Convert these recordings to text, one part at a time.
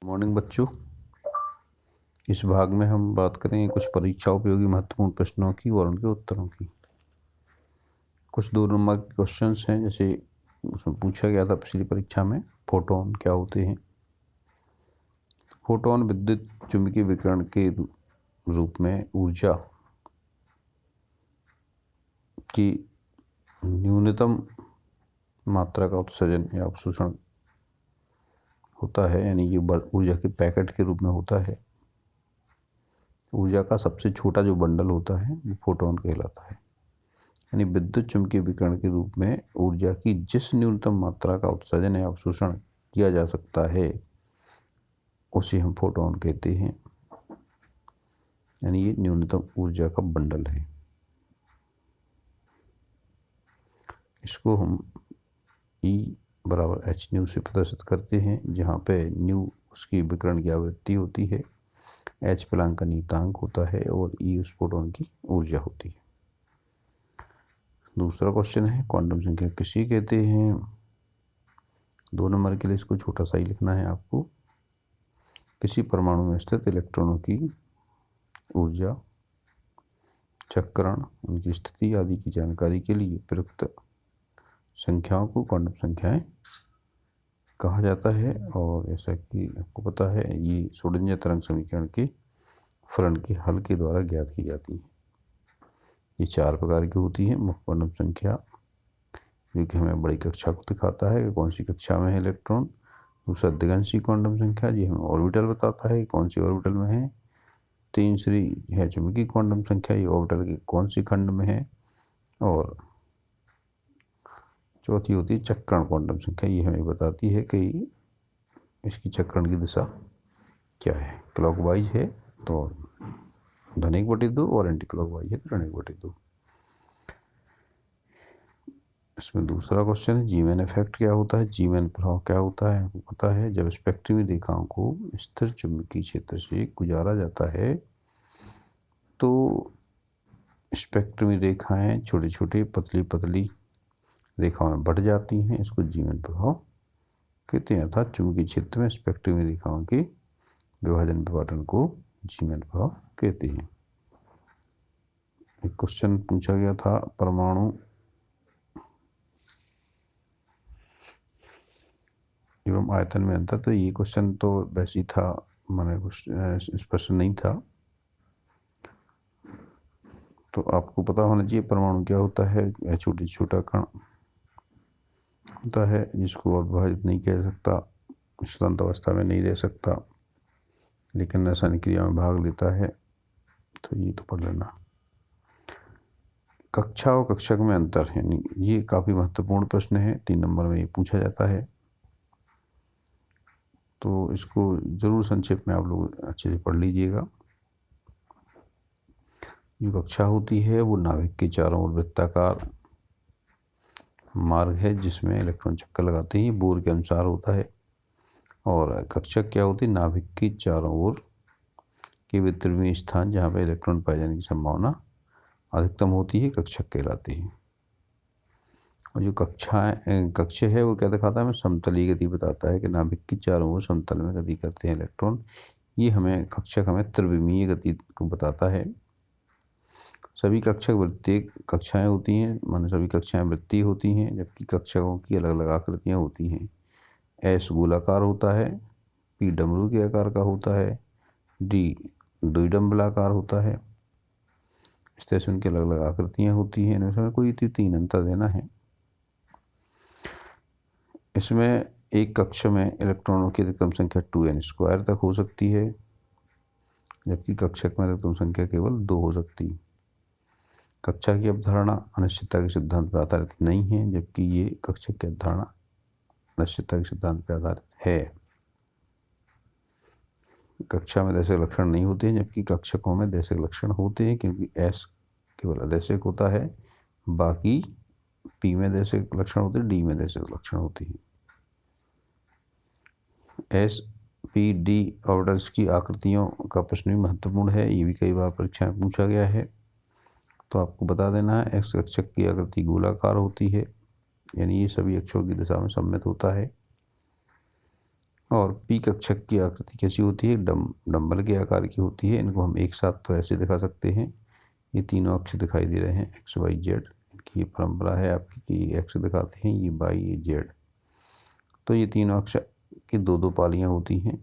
Morning बच्चों, इस भाग में हम बात करेंगे कुछ परीक्षा उपयोगी महत्वपूर्ण प्रश्नों की और उनके उत्तरों की। कुछ 2 नंबर के क्वेश्चंस हैं, जैसे उसमें पूछा गया था पिछली परीक्षा में, फोटोन क्या होते हैं। फोटोन विद्युत चुंबकीय विकिरण के रूप में ऊर्जा की न्यूनतम मात्रा का उत्सर्जन या अवशोषण होता है, यानी ये ऊर्जा के पैकेट के रूप में होता है। ऊर्जा का सबसे छोटा जो बंडल होता है वो फोटोन कहलाता है। यानी विद्युत चुंबकीय विकिरण के रूप में ऊर्जा की जिस न्यूनतम मात्रा का उत्सर्जन या अवशोषण किया जा सकता है उसे हम फोटोन कहते हैं। यानी ये न्यूनतम ऊर्जा का बंडल है। इसको हम E बराबर h न्यू से प्रदर्शित करते हैं, जहाँ पे न्यू उसकी विकिरण की आवृत्ति होती है, h प्लैंक का नियतांक होता है और E उस फोटोन की ऊर्जा होती है। दूसरा क्वेश्चन है, क्वांटम संख्या किसे कहते हैं। 2 नंबर के लिए इसको छोटा सा ही लिखना है आपको। किसी परमाणु में स्थित इलेक्ट्रॉनों की ऊर्जा, चक्रण, उनकी स्थिति आदि की जानकारी के लिए प्रयुक्त संख्याओं को क्वांटम संख्याएं कहा जाता है। और जैसा कि आपको पता है, ये श्रोडिंगर तरंग समीकरण के फलन के हल के द्वारा ज्ञात की जाती है। ये 4 प्रकार की होती है। मुख्य क्वांटम संख्या, जो कि हमें बड़ी कक्षा को दिखाता है कि कौन सी कक्षा में है इलेक्ट्रॉन। दूसरा दिगंशी क्वांटम संख्या, जी हमें ऑर्बिटल बताता है कि कौन सी ऑर्बिटल में है। तीसरी है चुंबकीय क्वांटम संख्या, ये ऑर्बिटल के कौन सी खंड में है। और चौथी होती है चक्रण क्वांटम संख्या, ये हमें बताती है कि इसकी चक्रण की दिशा क्या है। क्लॉकवाइज है तो धन 1/2 और एंटी क्लॉकवाइज है तो ऋण 1/2। इसमें दूसरा क्वेश्चन है, जीमैन इफेक्ट क्या होता है। जीमैन प्रभाव क्या होता है, आपको पता है। जब स्पेक्ट्रमी रेखाओं को स्थिर चुंबकीय क्षेत्र से गुजारा जाता है तो स्पेक्ट्रमी रेखाएं छोटी छोटी पतली पतली रेखाओं में बढ़ जाती हैं। इसको जीमैन प्रभाव कहते हैं। अर्थात चुंबकीय क्षेत्र में स्पेक्ट्रमी रेखाओं के विभाजन विपाटन को जीमैन प्रभाव कहते हैं। एक क्वेश्चन पूछा गया था, परमाणु एवं आयतन में अंतर। तो ये क्वेश्चन तो वैसे ही था, मैंने कुछ स्पष्ट नहीं था। तो आपको पता होना चाहिए परमाणु क्या होता है। छोटी छोटा कण होता है जिसको आप विभाजित नहीं कह सकता, शांत अवस्था में नहीं रह सकता, लेकिन रासायनिक क्रिया में भाग लेता है। तो ये तो पढ़ लेना। कक्षा और कक्षक में अंतर, यानी ये काफ़ी महत्वपूर्ण प्रश्न है। 3 नंबर में ये पूछा जाता है, तो इसको ज़रूर संक्षेप में आप लोग अच्छे से पढ़ लीजिएगा। जो कक्षा होती है वो नाभिक के चारों ओर वृत्ताकार मार्ग है जिसमें इलेक्ट्रॉन चक्कर लगाते हैं, बोर के अनुसार होता है। और कक्षक क्या होती है, नाभिक के चारों ओर के विद्युतीय स्थान जहाँ पर इलेक्ट्रॉन पाए जाने की संभावना अधिकतम होती है, कक्षक कहलाते हैं। और जो कक्ष है वो क्या दिखाता है, हमें समतलीय गति बताता है कि नाभिक की चारों ओर समतल में गति करते हैं इलेक्ट्रॉन। ये हमें कक्षक हमें त्रिविमीय गति को बताता है। सभी कक्षक वृत्तीय कक्षाएं होती हैं, माने सभी कक्षाएं वृत्तीय होती हैं, जबकि कक्षकों की अलग अलग आकृतियाँ होती हैं। एस गोलाकार होता है, पी डमरू के आकार का होता है, डी द्विडम्बलाकार होता है। इस तरह से उनकी अलग अलग आकृतियाँ होती हैं। इनमें कोई 3 अंतर देना है। इसमें एक कक्ष में इलेक्ट्रॉनों की अधिकतम संख्या 2n² तक हो सकती है, जबकि कक्षक में अधिकतम संख्या केवल 2 हो सकती है। कक्षा की अवधारणा अनिश्चितता के सिद्धांत पर आधारित नहीं है, जबकि ये कक्षक की अवधारणा अनिश्चितता के सिद्धांत पर आधारित है। कक्षा में दैशिक लक्षण नहीं होते हैं, जबकि कक्षकों में दैशिक लक्षण होते हैं, क्योंकि S केवल अदैशिक होता है, बाकी P में दैशिक लक्षण होते हैं, D में दैशिक लक्षण होते हैं। S, P, D ऑर्बिटल्स की आकृतियों का प्रश्न भी महत्वपूर्ण है। ये भी कई बार परीक्षा में पूछा गया है, तो आपको बता देना है। X कक्षक की आकृति गोलाकार होती है, यानी ये सभी अक्षों की दिशा में सममित होता है। और पी कक्षक की आकृति कैसी होती है, डंबल के आकार की होती है। इनको हम एक साथ तो ऐसे दिखा सकते हैं, ये तीनों अक्ष दिखाई दे रहे हैं एक्स वाई जेड, इनकी ये परंपरा है आपकी कि एक्स दिखाते हैं, ये वाई ये जेड। तो ये तीनों अक्ष की दो दो पालियाँ होती हैं,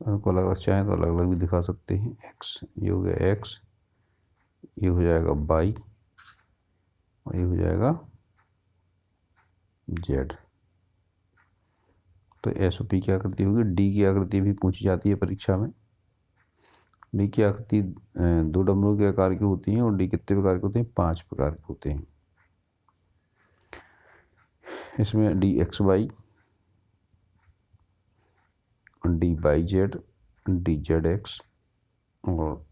उनको अलग अलग चाहें तो अलग अलग भी दिखा सकते हैं। एक्स, ये हो गया एक्स, ये हो जाएगा वाई और ये हो जाएगा जेड। तो एस ओ पी की आकृति होगी। डी की आकृति भी पूछी जाती है परीक्षा में। डी की आकृति दो डमरू के आकार की होती है और डी कितने प्रकार के होते हैं, 5 प्रकार के होते हैं। इसमें D X Y, D Y Z, D Z X और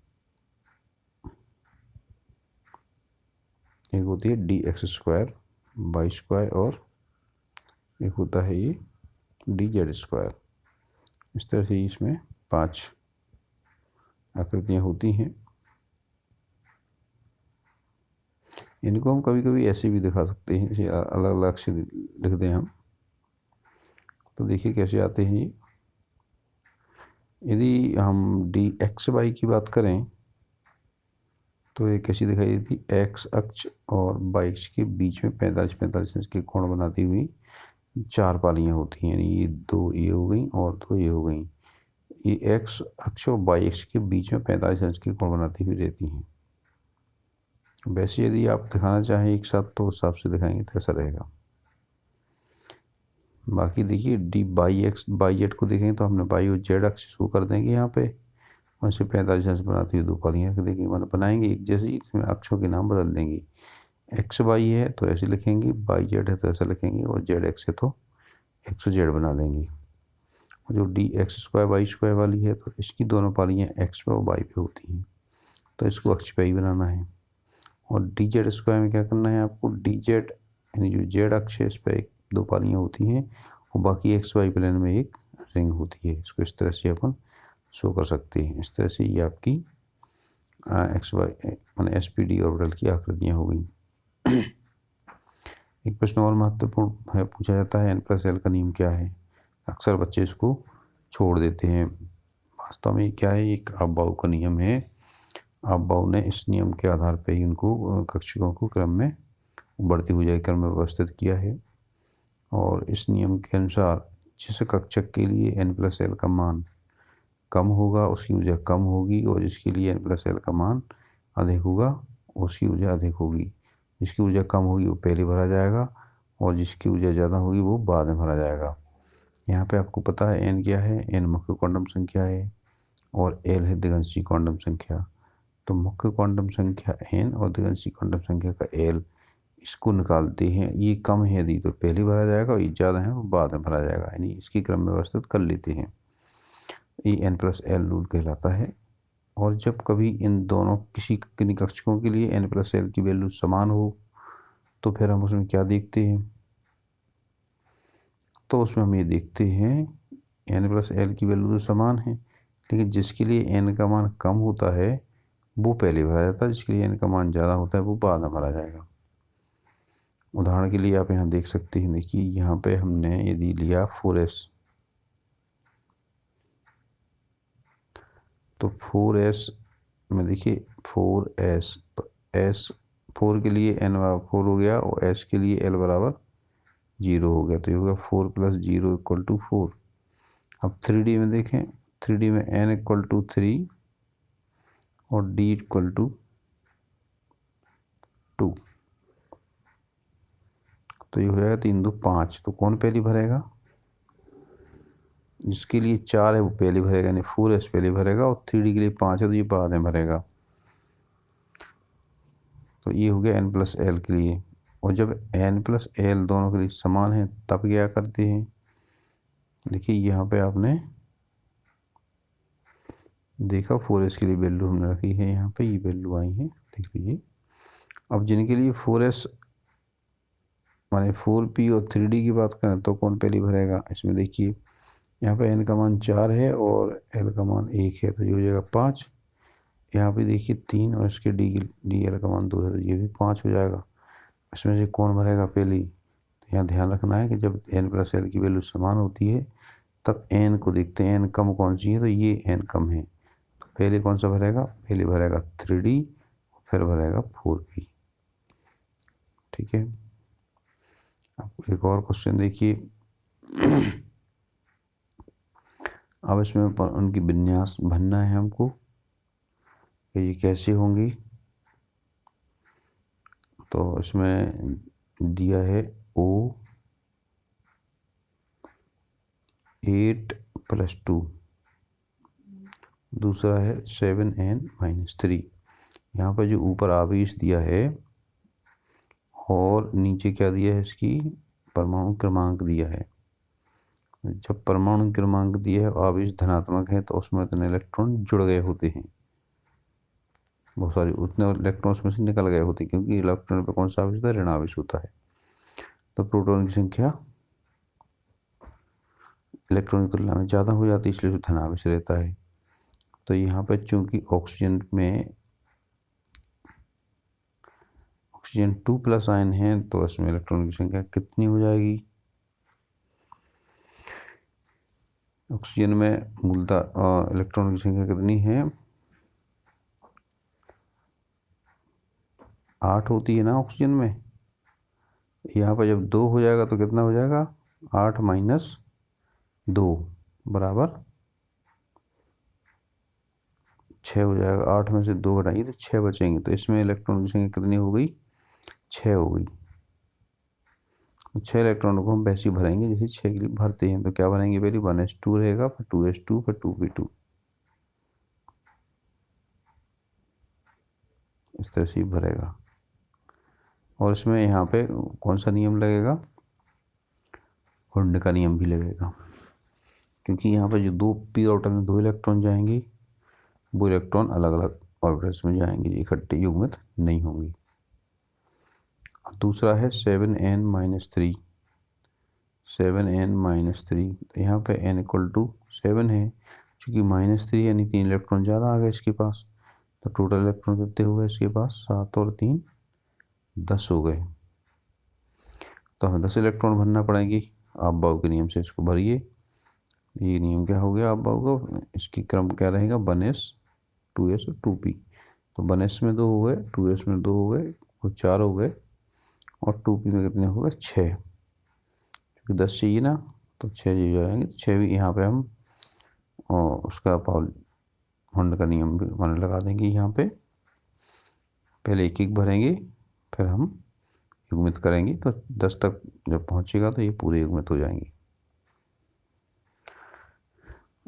एक होती है D X square, Y square और एक होता है ये डी जेड स्क्वायर। इस तरह से इसमें 5 आकृतियाँ होती हैं। इनको हम कभी कभी ऐसे भी दिखा सकते हैं, जैसे अलग अलग से लिख दें हम, तो देखिए कैसे आते हैं ये। यदि हम डी एक्स वाई की बात करें तो ये कैसी दिखाई देती, एक्स अक्ष और वाई अक्ष के बीच में 45 इंच के कोण बनाती हुई 4 पालियाँ होती हैं, यानी ये 2 ये हो गई और 2 ये हो गई। ये एक्स अक्ष और वाई अक्ष के बीच में 45 इंच के कोण बनाती हुई रहती हैं। वैसे यदि आप दिखाना चाहें एक साथ तो उस हिसाब से दिखाएंगे तो ऐसा रहेगा। बाकी देखिए D by x by Z को देखेंगे तो हमने बाई और जेड अक्ष शो कर देंगे यहाँ पे, और इसे 45 अंश बनाती हुई 2 पालियाँ देखेंगे, मतलब बनाएंगे एक जैसे ही, इसमें अक्षों के नाम बदल देंगे। एक्स वाई है तो ऐसे लिखेंगे, बाई जेड है तो ऐसा लिखेंगे, और जेड एक्स है तो एक्स जेड बना देंगे। जो D X square Y square वाली है तो इसकी दोनों पालियाँ एक्स पे और वाई पे होती हैं, तो इसको अक्ष पे ही बनाना है। और डी जेड स्क्वायर में क्या करना है आपको, डी जेड यानी जो जेड अक्ष है इस पर 2 पालियाँ होती हैं और बाकी एक्स वाई प्लेन में एक रिंग होती है। इसको इस तरह से अपन शो कर सकते हैं। इस तरह से ये आपकी एक्स वाई मान एस पी डी ऑर्बिटल की आकृतियाँ हो गई। एक प्रश्न और महत्वपूर्ण है, पूछा जाता है n+l का नियम क्या है। अक्सर बच्चे इसको छोड़ देते हैं। वास्तव में क्या है, एक आपबाउ का नियम है। आपबाउ ने इस नियम के आधार पर ही उनको कक्षकों को क्रम में बढ़ती हुई क्रम में व्यवस्थित किया है। और इस नियम के अनुसार जिस कक्षक के लिए n+l का मान कम होगा उसकी ऊर्जा कम होगी, और जिसके लिए n+l का मान अधिक होगा उसकी ऊर्जा अधिक होगी। जिसकी ऊर्जा कम होगी वो पहले भरा जाएगा और जिसकी ऊर्जा ज़्यादा होगी वो बाद में भरा जाएगा। यहाँ पे आपको पता है n क्या है, n मुख्य क्वांटम संख्या है और l है दिगंशी क्वांटम संख्या। तो मुख्य क्वांटम संख्या n और दिगंशी क्वांटम संख्या का l, इसको निकालते हैं। ये कम है यदि तो पहले भरा जाएगा और ये ज़्यादा है वो बाद में भरा जाएगा, यानी इसकी क्रम में व्यवस्थित कर लेते हैं। ये n+l रूल कहलाता है। और जब कभी इन दोनों किन्हीं कक्षकों के लिए n+l की वैल्यू समान हो तो फिर हम उसमें क्या देखते हैं, तो उसमें हम ये देखते हैं n+l की वैल्यू तो समान है, लेकिन जिसके लिए n का मान कम होता है वो पहले भरा जाता है, जिसके लिए n का मान ज़्यादा होता है वो बाद में भरा जाएगा। उदाहरण के लिए आप यहाँ देख सकते हैं, देखिए यहाँ पे हमने यदि लिया 4s, तो 4s में देखिए 4s, तो s 4 के लिए n बराबर 4 हो गया और s के लिए l बराबर 0 हो गया, तो ये होगा 4 + 0 = 4। अब 3D में देखें, 3D में n = 3 और d = 2, तो ये हो जाएगा 3 × 2 = 5। तो कौन पहले भरेगा, जिसके लिए 4 है वो पहले भरेगा, यानी 4s पहले भरेगा, और 3D के लिए 5 है तो ये बाद में भरेगा। तो ये हो गया n+l के लिए। और जब n+l दोनों के लिए समान है तब क्या करते हैं, देखिए यहाँ पे आपने देखा 4s के लिए वैल्यू हमने रखी है, यहाँ पे ये वैल्यू आई है, देख लीजिए। अब जिनके लिए 4s माने 4p और 3D की बात करें तो कौन पहले भरेगा, इसमें देखिए यहाँ पे n का मान 4 है और l का मान 1 है, तो ये हो जाएगा 5। यहाँ पे देखिए 3 और इसके डी एल का मान 2 है, तो ये भी 5 हो जाएगा। इसमें से कौन भरेगा पहले, तो यहाँ ध्यान रखना है कि जब n+l की वैल्यू समान होती है तब n को देखते हैं, n कम कौन सी है, तो ये n कम है, तो पहले कौन सा भरेगा, पहले भरेगा 3D, फिर भरेगा 4p। ठीक है, अब एक और क्वेश्चन देखिए। अब इसमें उनकी विन्यास भरना है हमको कि ये कैसे होंगी। तो इसमें दिया है O8+2, दूसरा है 7n-3। यहाँ पर जो ऊपर आवेश दिया है और नीचे क्या दिया है, इसकी परमाणु क्रमांक दिया है। जब परमाणु क्रमांक दिया है आवेश धनात्मक है तो उसमें इतने इलेक्ट्रॉन जुड़ गए होते हैं, बहुत सारे उतने इलेक्ट्रॉन उसमें से निकल गए होते हैं, क्योंकि इलेक्ट्रॉन पे कौन सा आवेश होता है, ऋण आवेश होता है। तो प्रोटॉन की संख्या इलेक्ट्रॉन की तुलना में ज़्यादा हो जाती है, इसलिए धन आवेश रहता है। तो यहाँ पर चूंकि ऑक्सीजन 2+ आयन है तो इसमें इलेक्ट्रॉन की संख्या कितनी हो जाएगी। ऑक्सीजन में मूलतः इलेक्ट्रॉन की संख्या कितनी है, 8 होती है ना ऑक्सीजन में। यहाँ पर जब 2 हो जाएगा तो कितना हो जाएगा, 8 - 2 बराबर 6 हो जाएगा। 8 में से 2 घटाएंगे तो 6 बचेंगे, तो इसमें इलेक्ट्रॉन की संख्या कितनी हो गई, 6 हो गई। 6 इलेक्ट्रॉनों को हम वैसे ही भरेंगे जैसे 6 के लिए भरते हैं। तो क्या भरेंगे, पहले 1s2 रहेगा, फिर 2s2, फिर 2p2, इस तरह से ही भरेगा। और इसमें यहाँ पे कौन सा नियम लगेगा, हुंड का नियम भी लगेगा, क्योंकि यहाँ पर जो 2p ऑर्बिटल में 2 इलेक्ट्रॉन जाएंगे वो इलेक्ट्रॉन अलग अलग ऑर्बिटल्स में जाएंगे, इकट्ठे युग्मित नहीं होंगे। दूसरा है 7n-3, 7n-3, तो यहाँ पे n = 7 है, चूँकि -3 यानी 3 इलेक्ट्रॉन ज़्यादा आ गए इसके पास, तो टोटल इलेक्ट्रॉन कितने हो गए इसके पास, 7 और 3 10 हो गए। तो हमें 10 इलेक्ट्रॉन भरना पड़ेंगे। आप बाउ के नियम से इसको भरिए। ये नियम क्या हो गया आप बाउ का, इसकी क्रम क्या रहेगा, 1s, 2s और 2p। तो 1s में 2 हो गए, 2s में 2 हो गए, वो 4 हो गए, और 2p में कितने हो गए, 6। क्योंकि 10 चाहिए ना, तो 6 जी जाएंगे, तो 6 भी यहाँ पे हम और उसका हुंड का नियम भी मान लगा देंगे। यहाँ पे पहले एक एक भरेंगे, फिर हम युग्मित करेंगे, तो 10 तक जब पहुँचेगा तो ये पूरे युग्मित हो जाएंगे।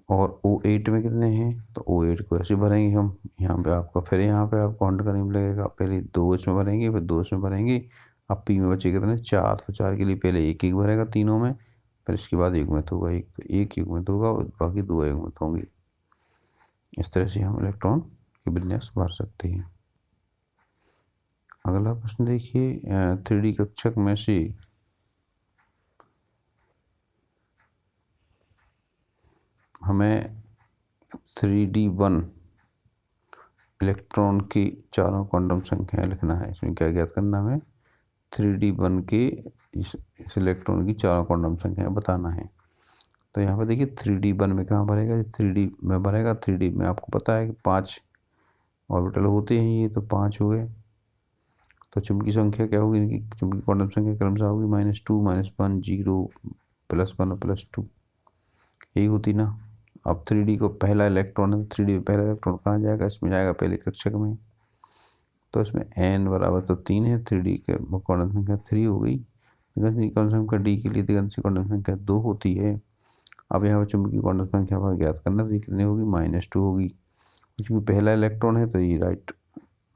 और O8 में कितने हैं, तो O8 को ऐसे भरेंगे हम। यहाँ पे आपका फिर यहाँ पे आपको हुंड का नियम लगेगा, पहले 2 इसमें भरेंगे, फिर 2 इसमें भरेंगे। अब P में बचे कितने, 4, तो 4 के लिए पहले एक एक भरेगा तीनों में, फिर इसके बाद युग्मित होगा एक, तो एक युग्मित होगा और बाकी 2 युग्मित होंगे। इस तरह से हम इलेक्ट्रॉन की विन्यास भर सकते हैं। अगला प्रश्न देखिए, 3D कक्षक में से हमें 3D1 इलेक्ट्रॉन की चारों क्वांटम संख्याएं लिखना है। इसमें क्या ज्ञात करना है, 3D1 के इस इलेक्ट्रॉन की चारों क्वांटम संख्याएं बताना है। तो यहाँ पर देखिए 3D1 में कहाँ भरेगा, 3D में भरेगा। 3D में आपको पता है कि 5 ऑर्बिटल होते हैं, ये तो 5 हो गए। तो चुंबकीय संख्या क्या होगी, इनकी चुंबकीय क्वांटम संख्या क्रमशः होगी -2, -1, 0, +1 और +2, यही होती ना। अब 3D को पहला इलेक्ट्रॉन है, तो 3D में पहला इलेक्ट्रॉन कहाँ जाएगा, इसमें जाएगा पहले कक्षक में। तो इसमें n बराबर तो 3 है, 3D के क्वांटम संख्या 3 हो गई। दिगंत क्वांटम संख्या D के लिए दिगंत क्वांटम संख्या 2 होती है। अब यहाँ पर चुंबकीय क्वांटम संख्या पर ज्ञात करना, तो ये कितनी होगी, -2 होगी। क्योंकि पहला इलेक्ट्रॉन है तो ये राइट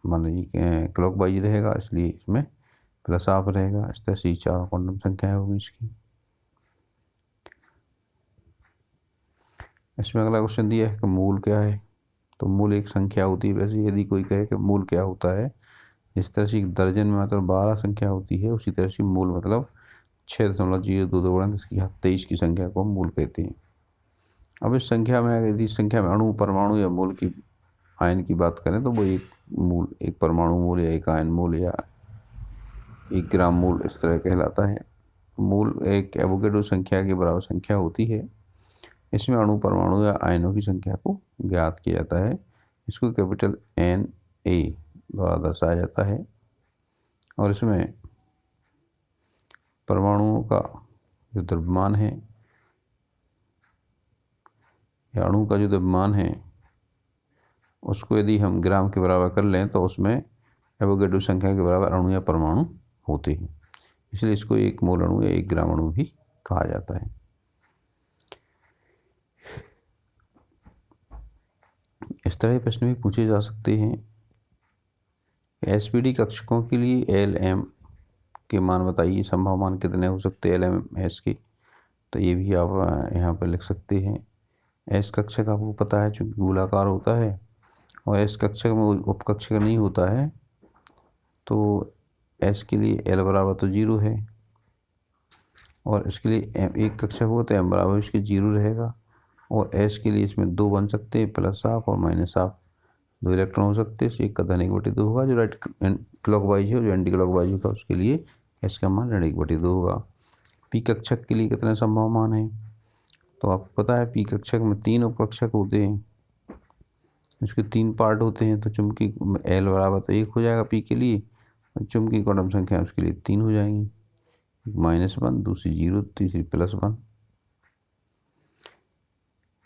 मान लीजिए क्लॉक वाइज रहेगा, इसलिए इसमें प्लस ऑफ रहेगा। इस तरह से 4 क्वांटम संख्याएं होगी इसकी। इसमें अगला क्वेश्चन दिया है कि मूल क्या है। तो मूल एक संख्या होती है। वैसे यदि कोई कहे कि मूल क्या होता है, जिस तरह से एक दर्जन में मतलब 12 संख्या होती है, उसी तरह से मूल मतलब 6.022 की संख्या को हम मूल कहते हैं। अब इस संख्या में यदि इस संख्या में अणु, परमाणु या मूल की आयन की बात करें तो वो एक मूल, एक परमाणु मूल या एक आयन मूल या 1 ग्राम मूल इस तरह कहलाता है। मूल एक एवोगैड्रो संख्या के बराबर संख्या होती है। इसमें अणु परमाणु या आयनों की संख्या को ज्ञात किया जाता है। इसको कैपिटल Na द्वारा दर्शाया जाता है और इसमें परमाणुओं का जो द्रव्यमान है या अणु का जो द्रव्यमान है उसको यदि हम ग्राम के बराबर कर लें तो उसमें एवोगैड्रो संख्या के बराबर अणु या परमाणु होते हैं, इसलिए इसको 1 मोल अणु या 1 ग्राम अणु भी कहा जाता है। इस तरह के प्रश्न भी पूछे जा सकते हैं। एसपीडी कक्षकों के लिए एल एम के मान बताइए, संभव मान कितने हो सकते हैं एल एम एस के, तो ये भी आप यहाँ पर लिख सकते हैं। एस कक्षक आपको पता है चूँकि गोलाकार होता है और एस कक्षक में उपकक्षक नहीं होता है, तो एस के लिए एल बराबर तो 0 है और इसके लिए एक कक्षक हो तो एम बराबर इसके 0 रहेगा और एस के लिए इसमें 2 बन सकते हैं, प्लस हाफ और माइनस हाफ, 2 इलेक्ट्रॉन हो सकते हैं। एक का धन 1/2 होगा जो राइट क्लॉकवाइज है और जो एंटी क्लॉकवाइज होगा उसके लिए एस का मान ऋण 1/2 होगा। पी कक्षक के लिए कितने संभव मान है, तो आपको पता है पी कक्षक में 3 उपकक्षक होते हैं, इसके 3 पार्ट होते हैं, तो चुंबकी एल बराबर तो 1 हो जाएगा पी के लिए, चुंबकी क्वांटम संख्या उसके लिए 3 हो जाएंगी, -1, दूसरी 0, तीसरी +1।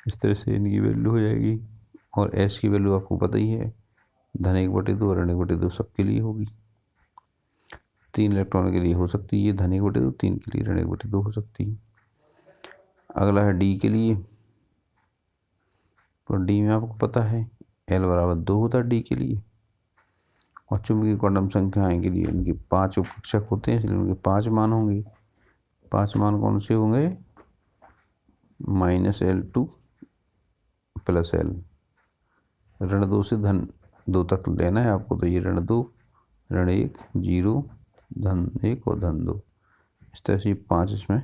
इस तरह से इनकी वैल्यू हो जाएगी और एस की वैल्यू आपको पता ही है, धन 1/2 और ऋण 1/2 सबके लिए होगी। 3 इलेक्ट्रॉन के लिए हो सकती है ये धन 1/2, 3 के लिए ऋण 1/2 हो सकती है। अगला है डी के लिए, तो डी में आपको पता है एल बराबर 2 होता है डी के लिए और चुंबकीय क्वांटम संख्याएं के लिए इनके 5 उपकक्षक होते हैं, इसलिए उनके 5 मान होंगे। 5 मान कौन से होंगे, -L2 + L, ऋण 2 से धन 2 तक लेना है आपको, तो ये ऋण 2, ऋण 1, 0, धन 1 और धन 2, इस तरह से 5 इसमें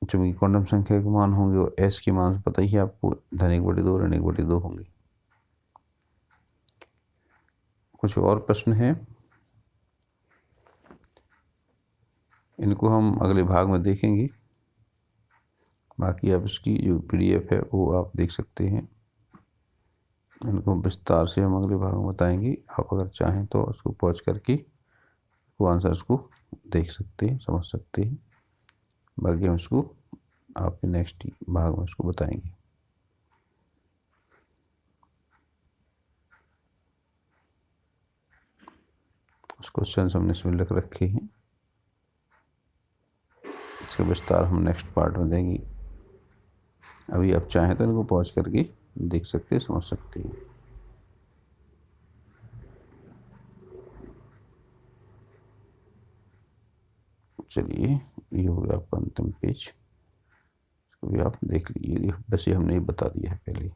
चुंबकीय क्वांटम संख्या के मान होंगे और एस के मान पता ही है आपको, धन 1/2 ऋण 1/2 होंगे। कुछ और प्रश्न है, इनको हम अगले भाग में देखेंगे, बाकी आप इसकी जो PDF है वो आप देख सकते हैं। इनको विस्तार से हम अगले भाग में बताएंगे, आप अगर चाहें तो उसको पॉज करके वो आंसर्स को देख सकते हैं, समझ सकते हैं। बाकी हम इसको आपके नेक्स्ट भाग में इसको बताएंगे। कुछ क्वेश्चन हमने इसमें लिख रखे हैं, इसका विस्तार हम नेक्स्ट पार्ट में देंगे। अभी आप चाहें तो इनको पॉज करके देख सकते हैं, समझ सकते हैं। चलिए, ये हो गया आपका अंतिम पेज, इसको भी आप देख लीजिए, वैसे हमने ये बता दिया है पहले।